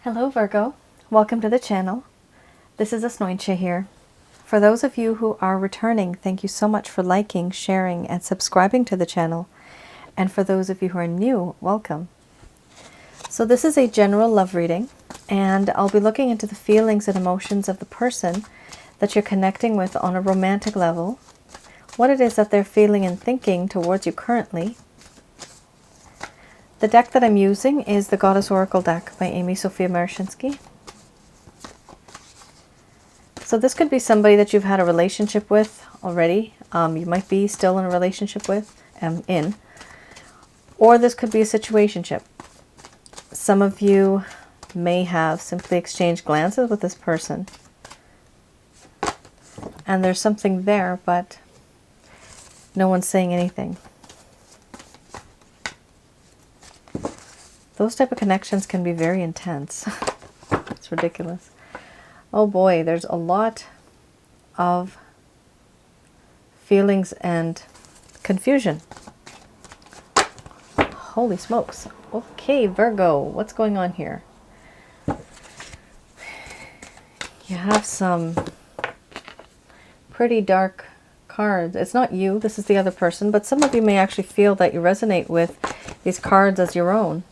Hello Virgo, welcome to the channel. This is Asnointia here. For those of you who are returning, thank you so much for liking, sharing, and subscribing to the channel. And for those of you who are new, welcome. So this is a general love reading, and I'll be looking into the feelings and emotions of the person that you're connecting with on a romantic level, what it is that they're feeling and thinking towards you currently. The deck that I'm using is the Goddess Oracle deck by Amy Sophia Marashinsky. So this could be somebody that you've had a relationship with already. You might be still in a relationship with, or this could be a situationship. Some of you may have simply exchanged glances with this person. And there's something there, but no one's saying anything. Those type of connections can be very intense. It's ridiculous. Oh boy, there's a lot of feelings and confusion. Holy smokes. Okay, Virgo, what's going on here? You have some pretty dark cards. It's not you, this is the other person, but some of you may actually feel that you resonate with these cards as your own.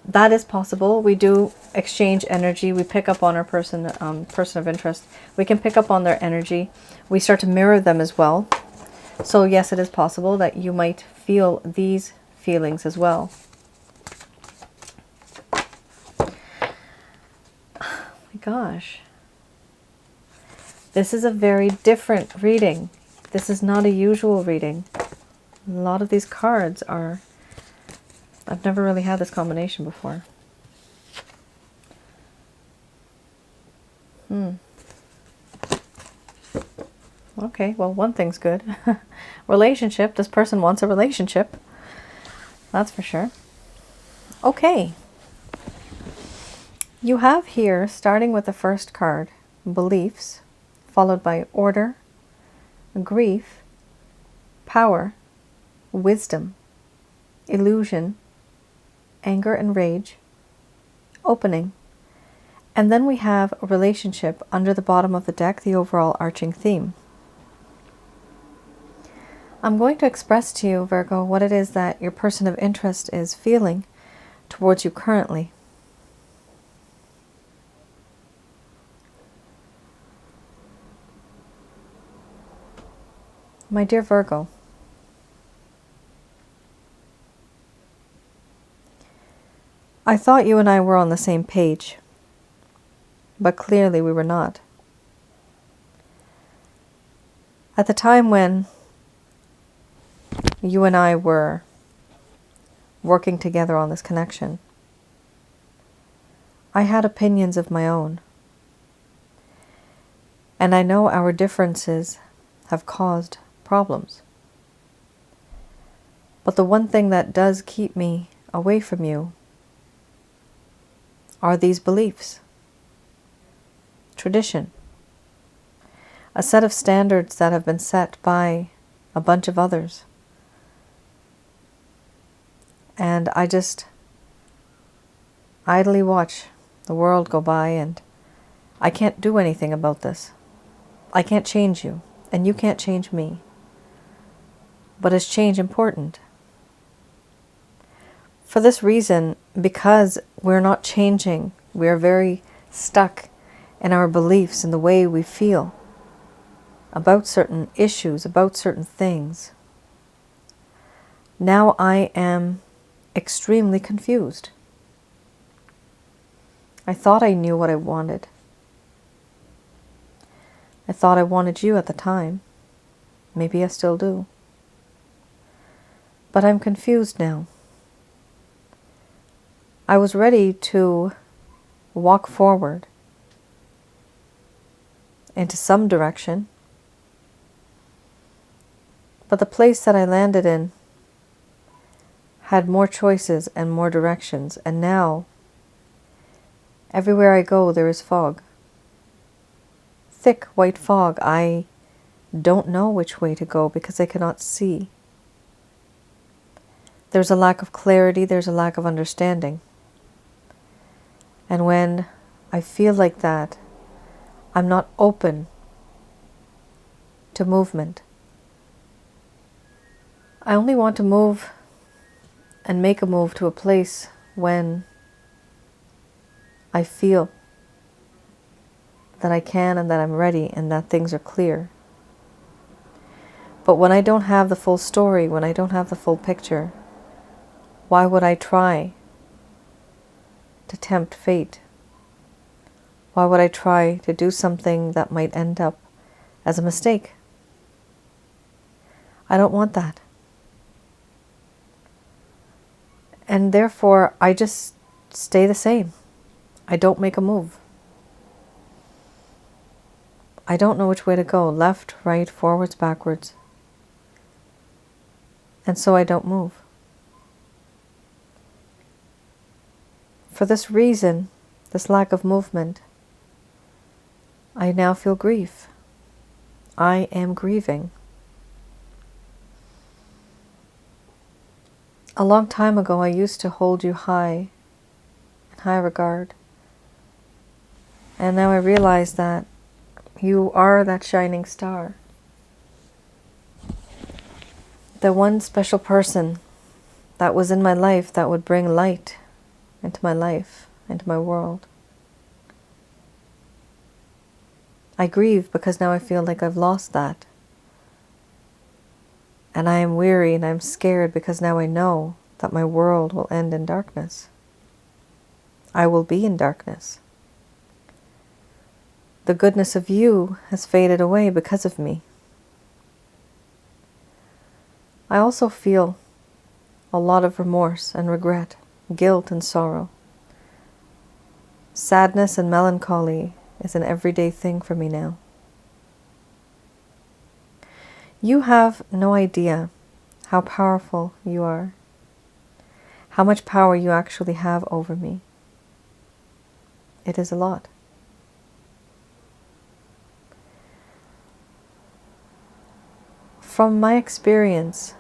That is possible. We do exchange energy. We pick up on our person of interest. We can pick up on their energy. We start to mirror them as well. So yes, it is possible that you might feel these feelings as well. Oh my gosh. This is a very different reading. This is not a usual reading. A lot of these cards are... I've never really had this combination before. Okay, well, one thing's good. Relationship. This person wants a relationship. That's for sure. Okay. You have here, starting with the first card, beliefs, followed by order, grief, power, wisdom, illusion, anger and rage, opening, and then we have a relationship under the bottom of the deck, the overall arching theme. I'm going to express to you, Virgo, what it is that your person of interest is feeling towards you currently. My dear Virgo, I thought you and I were on the same page, but clearly we were not. At the time when you and I were working together on this connection, I had opinions of my own. And I know our differences have caused problems. But the one thing that does keep me away from you are these beliefs, tradition, a set of standards that have been set by a bunch of others. And I just idly watch the world go by, and I can't do anything about this. I can't change you, and you can't change me. But is change important? For this reason, because we're not changing, we're very stuck in our beliefs and the way we feel about certain issues, about certain things. Now I am extremely confused. I thought I knew what I wanted. I thought I wanted you at the time. Maybe I still do. But I'm confused now. I was ready to walk forward into some direction, but the place that I landed in had more choices and more directions, and now everywhere I go there is fog. Thick white fog. I don't know which way to go because I cannot see. There's a lack of clarity, there's a lack of understanding. And when I feel like that, I'm not open to movement. I only want to move and make a move to a place when I feel that I can and that I'm ready and that things are clear. But when I don't have the full story, when I don't have the full picture, why would I try to tempt fate? Why would I try to do something that might end up as a mistake? I don't want that. And therefore, I just stay the same. I don't make a move. I don't know which way to go, left, right, forwards, backwards. And so I don't move. For this reason, this lack of movement, I now feel grief. I am grieving. A long time ago, I used to hold you high, in high regard. And now I realize that you are that shining star. The one special person that was in my life that would bring light into my life, into my world. I grieve because now I feel like I've lost that. And I am weary and I'm scared because now I know that my world will end in darkness. I will be in darkness. The goodness of you has faded away because of me. I also feel a lot of remorse and regret, guilt and sorrow. Sadness and melancholy is an everyday thing for me now. You have no idea how powerful you are, how much power you actually have over me. It is a lot. From my experience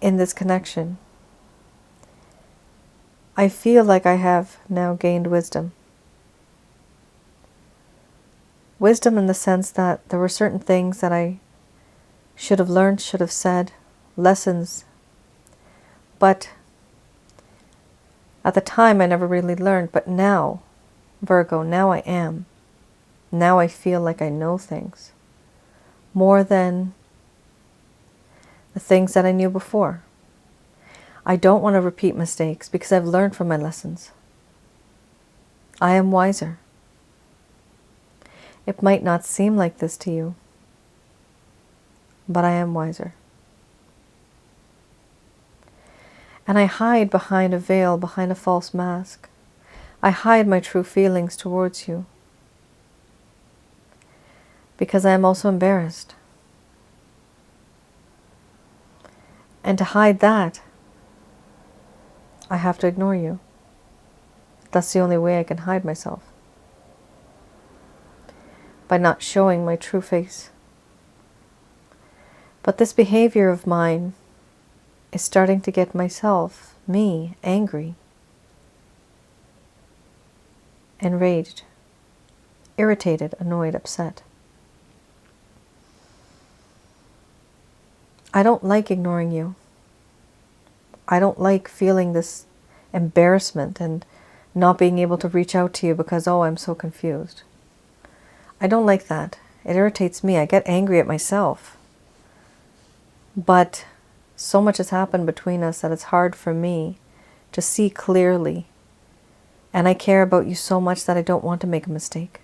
in this connection, I feel like I have now gained wisdom. Wisdom in the sense that there were certain things that I should have learned, should have said, lessons. But at the time I never really learned. But now, Virgo, now I am. Now I feel like I know things more than the things that I knew before. I don't want to repeat mistakes because I've learned from my lessons. I am wiser. It might not seem like this to you, but I am wiser. And I hide behind a veil, behind a false mask. I hide my true feelings towards you because I am also embarrassed. And to hide that, I have to ignore you. That's the only way I can hide myself. By not showing my true face. But this behavior of mine is starting to get me, angry, enraged, irritated, annoyed, upset. I don't like ignoring you. I don't like feeling this embarrassment and not being able to reach out to you because, oh, I'm so confused. I don't like that. It irritates me. I get angry at myself. But so much has happened between us that it's hard for me to see clearly. And I care about you so much that I don't want to make a mistake.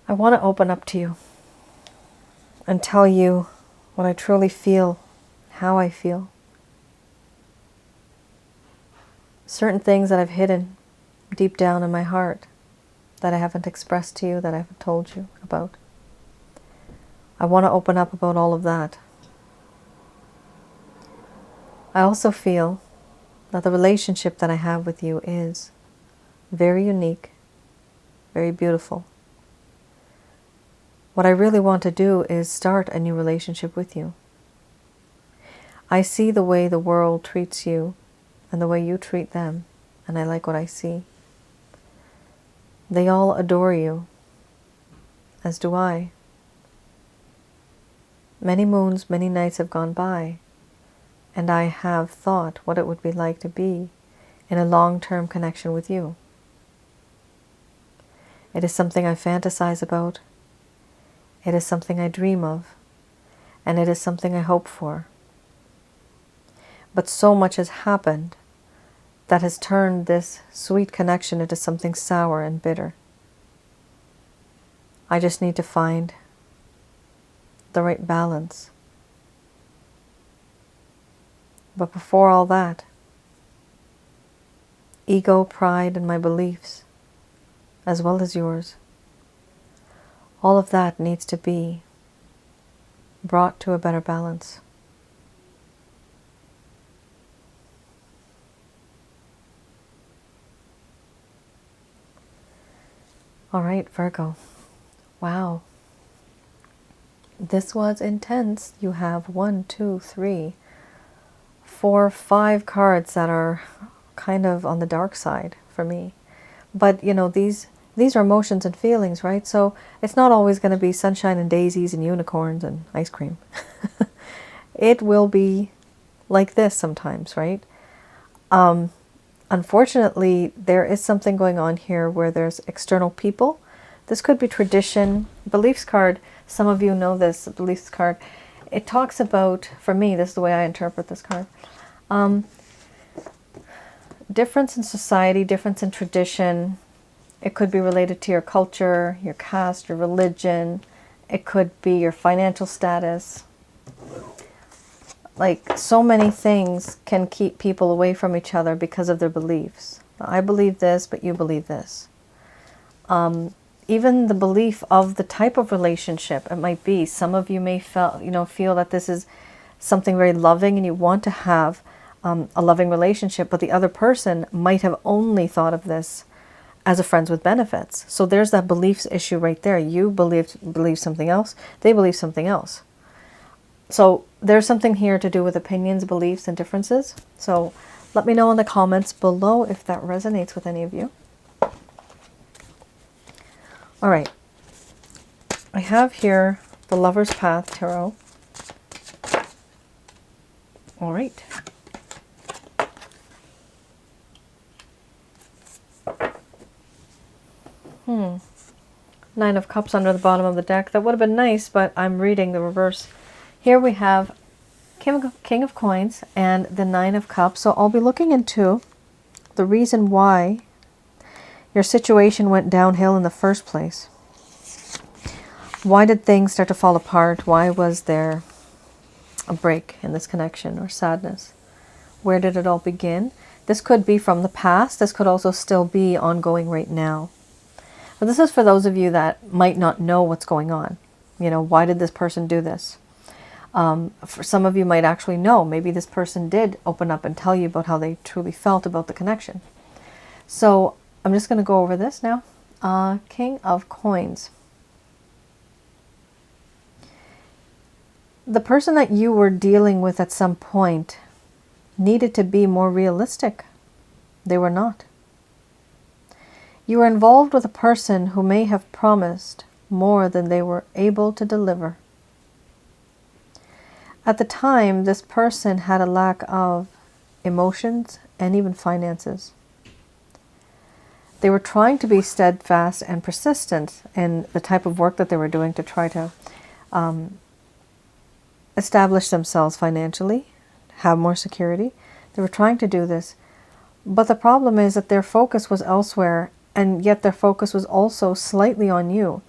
I want to open up to you and tell you what I truly feel, how I feel. Certain things that I've hidden deep down in my heart that I haven't expressed to you, that I haven't told you about. I want to open up about all of that. I also feel that the relationship that I have with you is very unique, very beautiful. What I really want to do is start a new relationship with you. I see the way the world treats you and the way you treat them, and I like what I see. They all adore you, as do I. Many moons, many nights have gone by, and I have thought what it would be like to be in a long-term connection with you. It is something I fantasize about. It is something I dream of, and it is something I hope for. But so much has happened that has turned this sweet connection into something sour and bitter. I just need to find the right balance. But before all that, ego, pride, and my beliefs, as well as yours, all of that needs to be brought to a better balance. All right, Virgo. Wow. This was intense. You have 1, 2, 3, 4, 5 cards that are kind of on the dark side for me. But, you know, these are emotions and feelings, right? So it's not always going to be sunshine and daisies and unicorns and ice cream. It will be like this sometimes, right? Unfortunately, there is something going on here where there's external people. This could be tradition. Beliefs card, some of you know this, beliefs card. It talks about, for me, this is the way I interpret this card. Difference in society, difference in tradition. It could be related to your culture, your caste, your religion. It could be your financial status. Like, so many things can keep people away from each other because of their beliefs. I believe this, but you believe this. Even the belief of the type of relationship it might be. Some of you may feel that this is something very loving and you want to have a loving relationship, but the other person might have only thought of this as a friends with benefits. So there's that beliefs issue right there. You believe something else. They believe something else. So there's something here to do with opinions, beliefs, and differences. So let me know in the comments below if that resonates with any of you. All right. I have here the Lover's Path Tarot. All right. Nine of Cups under the bottom of the deck. That would have been nice, but I'm reading the reverse. Here we have King of Coins and the Nine of Cups. So I'll be looking into the reason why your situation went downhill in the first place. Why did things start to fall apart? Why was there a break in this connection or sadness? Where did it all begin? This could be from the past. This could also still be ongoing right now. But this is for those of you that might not know what's going on. You know, why did this person do this? For some of you might actually know. Maybe this person did open up and tell you about how they truly felt about the connection. So I'm just going to go over this now. King of Coins. The person that you were dealing with at some point needed to be more realistic. They were not. You were involved with a person who may have promised more than they were able to deliver. At the time, this person had a lack of emotions and even finances. They were trying to be steadfast and persistent in the type of work that they were doing to try to establish themselves financially, have more security. They were trying to do this. But the problem is that their focus was elsewhere, and yet their focus was also slightly on you.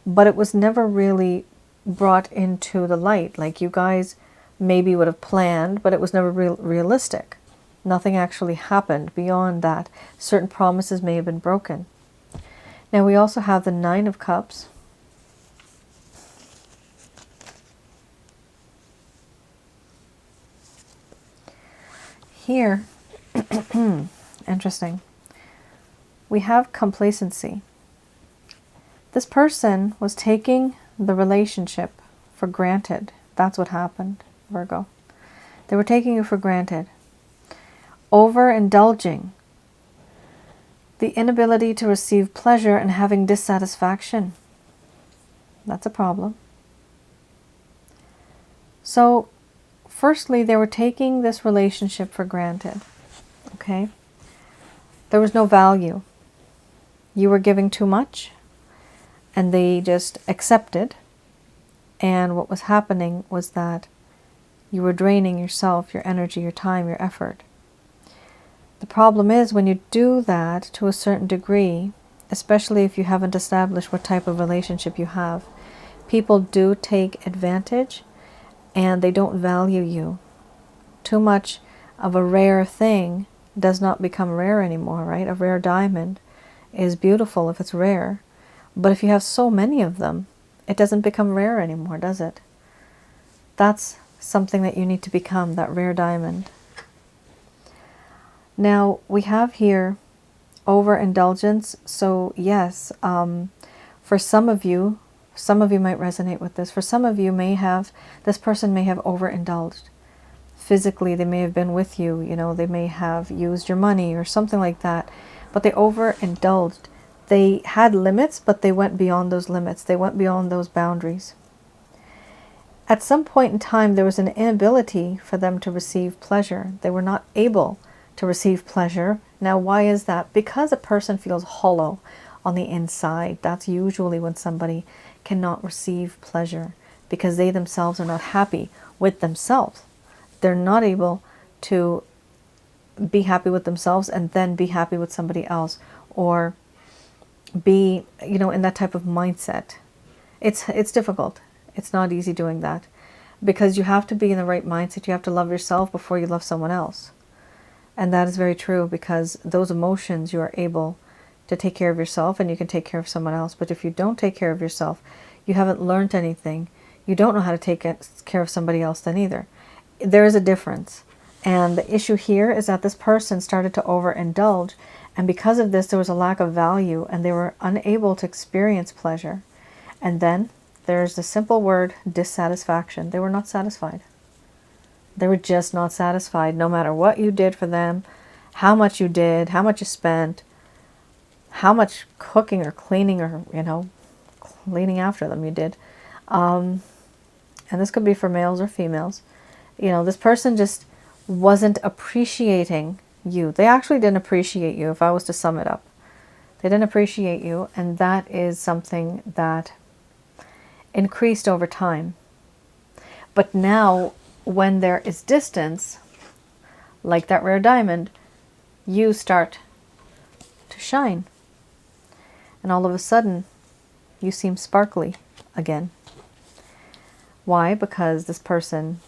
But it was never really brought into the light. Like, you guys maybe would have planned, but it was never realistic. Nothing actually happened beyond that. Certain promises may have been broken. Now we also have the Nine of Cups. Here, interesting. We have complacency. This person was taking the relationship for granted. That's what happened, Virgo. They were taking you for granted. Overindulging. The inability to receive pleasure and having dissatisfaction. That's a problem. So, firstly, they were taking this relationship for granted. Okay? There was no value. You were giving too much, and they just accepted. And what was happening was that you were draining yourself, your energy, your time, your effort. The problem is when you do that to a certain degree, especially if you haven't established what type of relationship you have, people do take advantage and they don't value you. Too much of a rare thing does not become rare anymore, right? A rare diamond is beautiful if it's rare, but if you have so many of them, it doesn't become rare anymore, does it? That's something that you need to become, that rare diamond. Now, we have here overindulgence. So yes, for some of you might resonate with this. For some of you this person may have overindulged. Physically, they may have been with you, they may have used your money or something like that, but they overindulged. They had limits, but they went beyond those limits. They went beyond those boundaries. At some point in time, there was an inability for them to receive pleasure. They were not able to receive pleasure. Now, why is that? Because a person feels hollow on the inside. That's usually when somebody cannot receive pleasure, because they themselves are not happy with themselves. They're not able to be happy with themselves and then be happy with somebody else, or be, in that type of mindset. It's difficult. It's not easy doing that, because you have to be in the right mindset. You have to love yourself before you love someone else. And that is very true, because those emotions, you are able to take care of yourself and you can take care of someone else. But if you don't take care of yourself, you haven't learned anything. You don't know how to take care of somebody else then either. There is a difference. And the issue here is that this person started to overindulge, and because of this, there was a lack of value and they were unable to experience pleasure. And then there's the simple word dissatisfaction. They were not satisfied. They were just not satisfied, no matter what you did for them, how much you did, how much you spent, how much cooking or cleaning or, cleaning after them you did. And this could be for males or females. This person just wasn't appreciating you. They actually didn't appreciate you, if I was to sum it up. They didn't appreciate you, and that is something that increased over time. But now, when there is distance, like that rare diamond, you start to shine. And all of a sudden, you seem sparkly again. Why? Because this person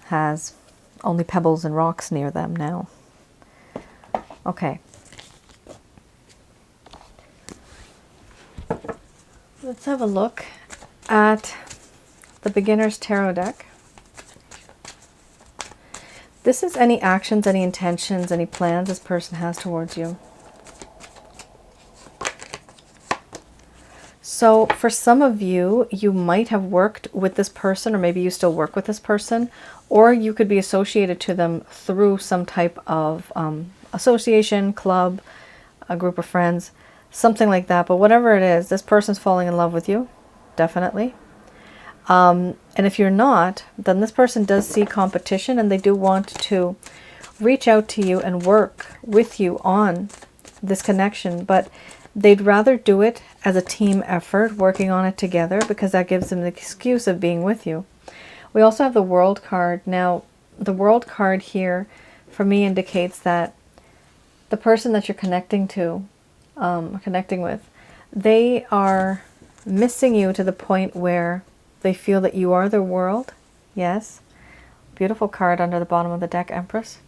has only pebbles and rocks near them now. Okay. Let's have a look at the beginner's tarot deck. This is any actions, any intentions, any plans this person has towards you. So for some of you, you might have worked with this person, or maybe you still work with this person, or you could be associated to them through some type of association, club, a group of friends, something like that. But whatever it is, this person's falling in love with you, definitely. And if you're not, then this person does see competition, and they do want to reach out to you and work with you on this connection, but they'd rather do it as a team effort, working on it together, because that gives them the excuse of being with you. We also have the World card. Now, the World card here for me indicates that the person that you're connecting to, connecting with, they are missing you to the point where they feel that you are their world. Yes. Beautiful card under the bottom of the deck, Empress.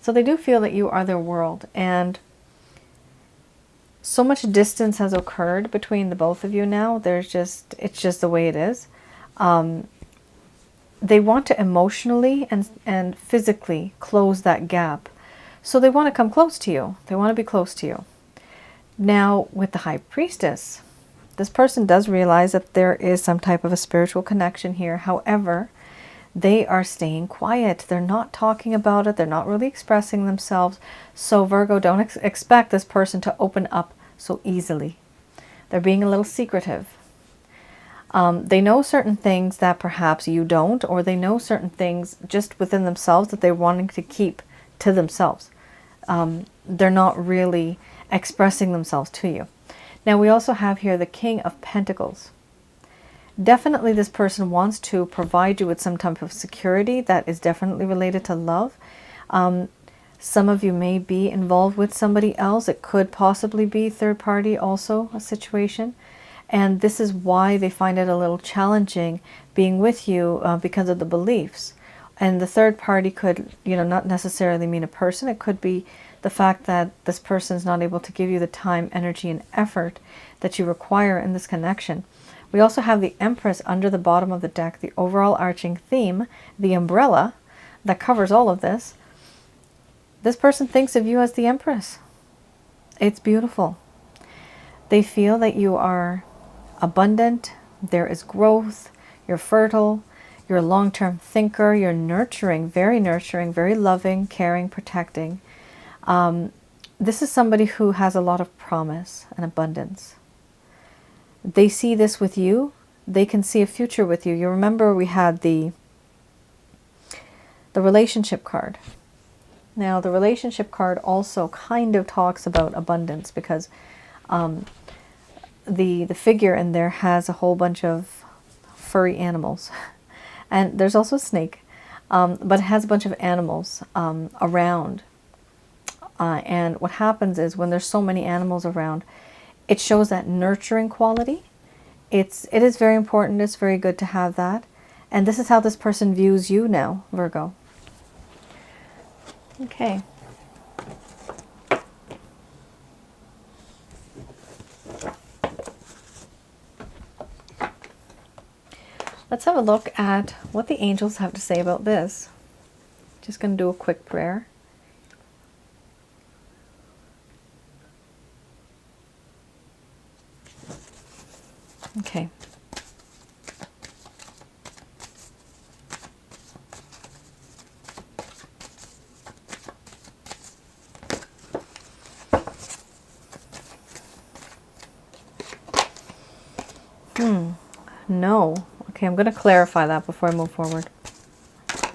So they do feel that you are their world, and so much distance has occurred between the both of you now. It's just the way it is. They want to emotionally and physically close that gap. So they want to come close to you. They want to be close to you. Now, with the High Priestess, this person does realize that there is some type of a spiritual connection here. However, they are staying quiet. They're not talking about it. They're not really expressing themselves. So Virgo, don't expect this person to open up so easily. They're being a little secretive. They know certain things that perhaps you don't, or they know certain things just within themselves that they're wanting to keep to themselves. They're not really expressing themselves to you. Now we also have here the King of Pentacles. Definitely this person wants to provide you with some type of security that is definitely related to love. Some of you may be involved with somebody else. It could possibly be third party also a situation. And this is why they find it a little challenging being with you because of the beliefs. And the third party could, not necessarily mean a person. It could be the fact that this person is not able to give you the time, energy, and effort that you require in this connection. We also have the Empress under the bottom of the deck, the overall arching theme, the umbrella that covers all of this. This person thinks of you as the Empress. It's beautiful. They feel that you are abundant, there is growth, you're fertile, you're a long-term thinker, you're nurturing, very loving, caring, protecting. This is somebody who has a lot of promise and abundance. They see this with you. They can see a future with you. You remember we had the relationship card. Now the relationship card also kind of talks about abundance because the figure in there has a whole bunch of furry animals. And there's also a snake, but it has a bunch of animals around. And what happens is when there's so many animals around, it shows that nurturing quality. It is very important. It's very good to have that. And this is how this person views you now, Virgo. Okay. Let's have a look at what the angels have to say about this. Just going to do a quick prayer. Okay. No. Okay, I'm going to clarify that before I move forward. I'm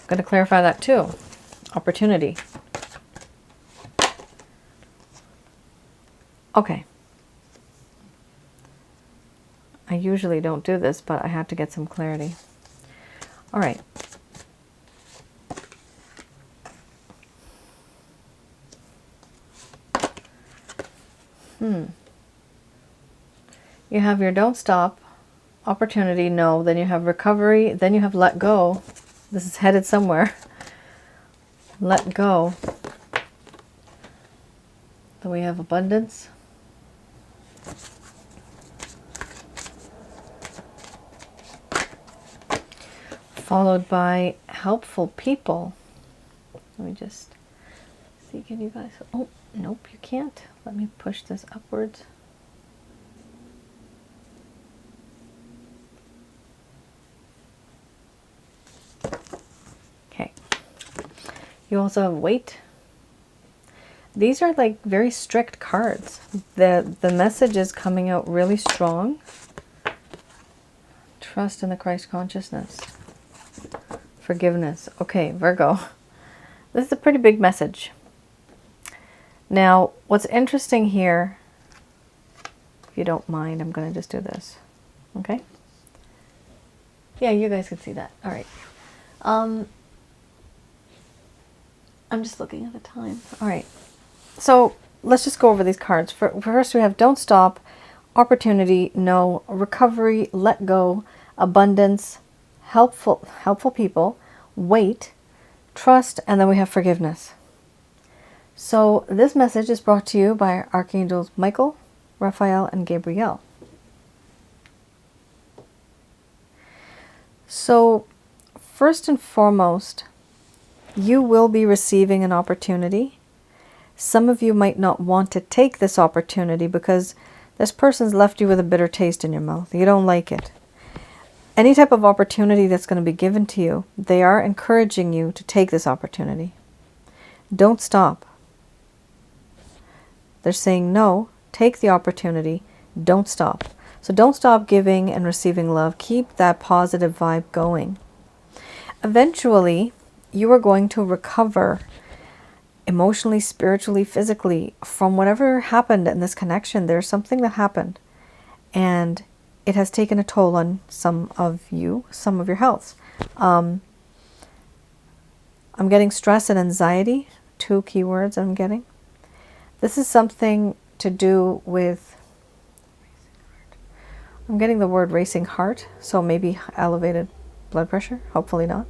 going to clarify that too. Opportunity. Okay. I usually don't do this, but I have to get some clarity. All right. You have your don't stop, opportunity, no. Then you have recovery. Then you have let go. This is headed somewhere. Let go. Then we have abundance. Followed by helpful people. Let me just see, can you guys, oh, nope, you can't. Let me push this upwards. Okay. You also have weight. These are like very strict cards. The message is coming out really strong. Trust in the Christ consciousness. Forgiveness. Okay, Virgo. This is a pretty big message. Now, what's interesting here, if you don't mind, I'm going to just do this. Okay? Yeah, you guys can see that. All right. I'm just looking at the time. All right. So let's just go over these cards. First, we have don't stop, opportunity, no, recovery, let go, abundance, helpful people, wait, trust, and then we have forgiveness. So this message is brought to you by Archangels Michael, Raphael, and Gabriel. So first and foremost, you will be receiving an opportunity. Some of you might not want to take this opportunity because This person's left you with a bitter taste in your mouth. You don't like it. Any type of opportunity that's going to be given to you, they are encouraging you to take this opportunity. Don't stop. They're saying no, take the opportunity, don't stop. So don't stop giving and receiving love. Keep that positive vibe going. Eventually, you are going to recover emotionally, spiritually, physically from whatever happened in this connection. There's something that happened, and it has taken a toll on some of you, some of your health. I'm getting stress and anxiety, 2 keywords I'm getting. This is something to do with, I'm getting the word racing heart, so maybe elevated blood pressure, hopefully not.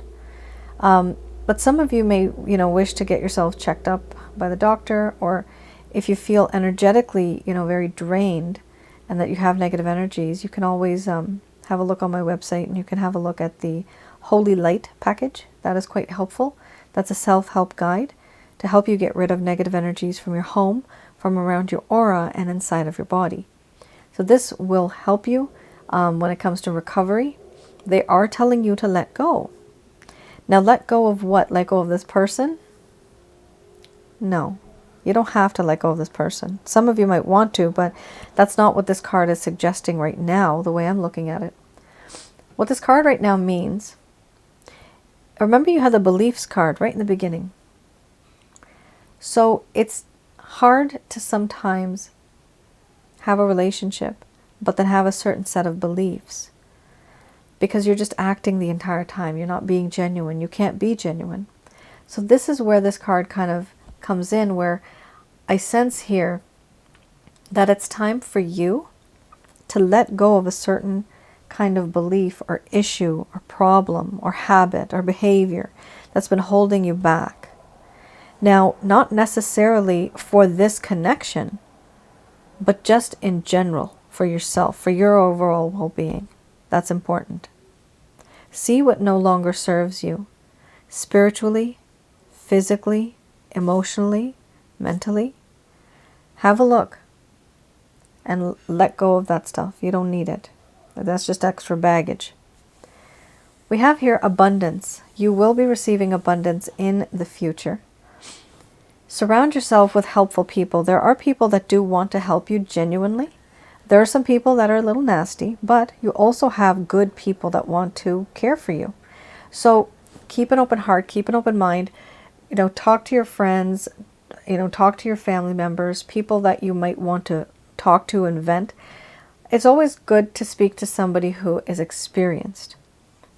But some of you may, wish to get yourself checked up by the doctor, or if you feel energetically, very drained and that you have negative energies, you can always have a look on my website, and you can have a look at the Holy Light package. That is quite helpful. That's a self-help guide to help you get rid of negative energies from your home, from around your aura, and inside of your body. So this will help you when it comes to recovery. They are telling you to let go. Now, let go of what? Let go of this person? No, you don't have to let go of this person. Some of you might want to, but that's not what this card is suggesting right now, the way I'm looking at it. What this card right now means, remember you had the beliefs card right in the beginning. So it's hard to sometimes have a relationship, but then have a certain set of beliefs, because you're just acting the entire time. You're not being genuine. You can't be genuine. So this is where this card kind of comes in, where I sense here that it's time for you to let go of a certain kind of belief or issue or problem or habit or behavior that's been holding you back. Now, not necessarily for this connection, but just in general, for yourself, for your overall well-being. That's important. See what no longer serves you, spiritually, physically, emotionally, mentally. Have a look and let go of that stuff. You don't need it. That's just extra baggage. We have here abundance. You will be receiving abundance in the future. Surround yourself with helpful people. There are people that do want to help you genuinely. There are some people that are a little nasty, but you also have good people that want to care for you. So keep an open heart, keep an open mind. Talk to your friends, talk to your family members, people that you might want to talk to and vent. It's always good to speak to somebody who is experienced.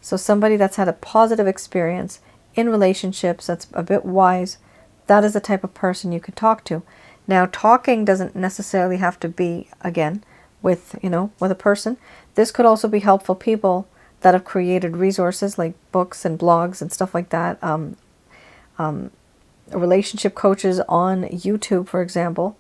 So somebody that's had a positive experience in relationships, that's a bit wise, that is the type of person you could talk to. Now, talking doesn't necessarily have to be, again, with a person. This could also be helpful people that have created resources like books and blogs and stuff like that. Relationship coaches on YouTube, for example.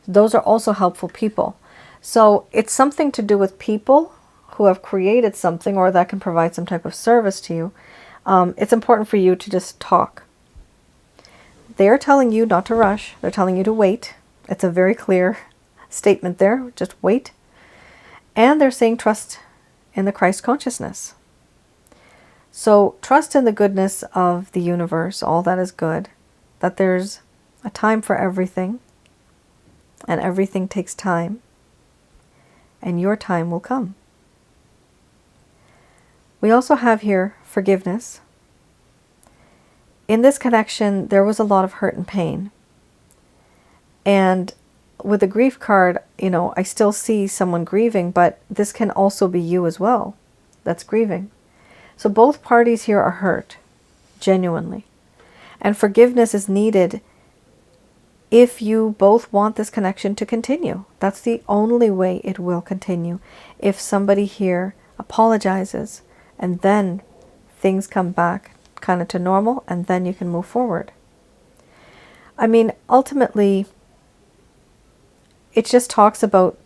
Those are also helpful people. So it's something to do with people who have created something or that can provide some type of service to you. It's important for you to just talk. They're telling you not to rush. They're telling you to wait. It's a very clear statement there. Just wait. And they're saying trust in the Christ consciousness. So trust in the goodness of the universe, all that is good, that there's a time for everything, and everything takes time, and your time will come. We also have here forgiveness. In this connection, there was a lot of hurt and pain. And with the grief card, I still see someone grieving, but this can also be you as well that's grieving. So both parties here are hurt, genuinely. And forgiveness is needed if you both want this connection to continue. That's the only way it will continue. If somebody here apologizes and then things come back kind of to normal, and then you can move forward. I mean, ultimately, it just talks about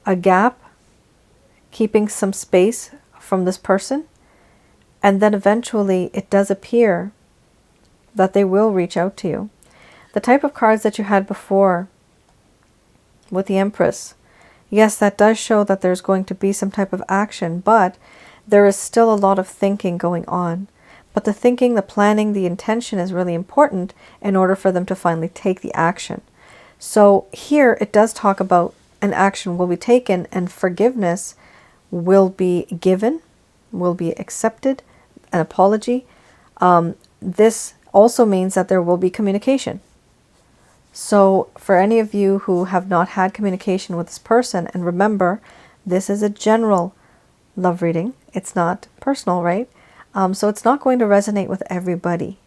a gap, keeping some space from this person, and then eventually it does appear that they will reach out to you. The type of cards that you had before with the Empress, yes, that does show that there's going to be some type of action, but there is still a lot of thinking going on. But the thinking, the planning, the intention is really important in order for them to finally take the action. So here it does talk about an action will be taken and forgiveness will be given, will be accepted, an apology. This also means that there will be communication. So for any of you who have not had communication with this person, and remember, this is a general love reading. It's not personal, right? So it's not going to resonate with everybody.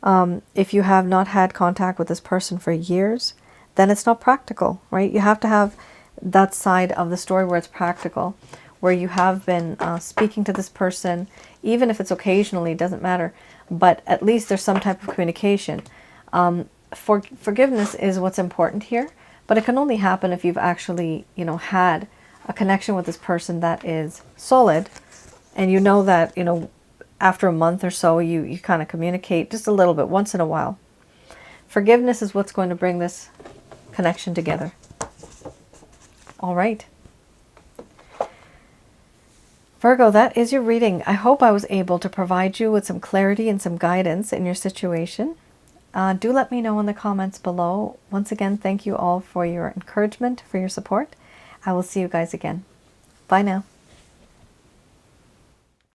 If you have not had contact with this person for years, then it's not practical, right? You have to have that side of the story where it's practical, where you have been speaking to this person, even if it's occasionally, it doesn't matter, but at least there's some type of communication. Forgiveness is what's important here, but it can only happen if you've actually, had a connection with this person that is solid, and you know that, after a month or so, you kind of communicate just a little bit once in a while. Forgiveness is what's going to bring this connection together. All right. Virgo, that is your reading. I hope I was able to provide you with some clarity and some guidance in your situation. Do let me know in the comments below. Once again, thank you all for your encouragement, for your support. I will see you guys again. Bye now.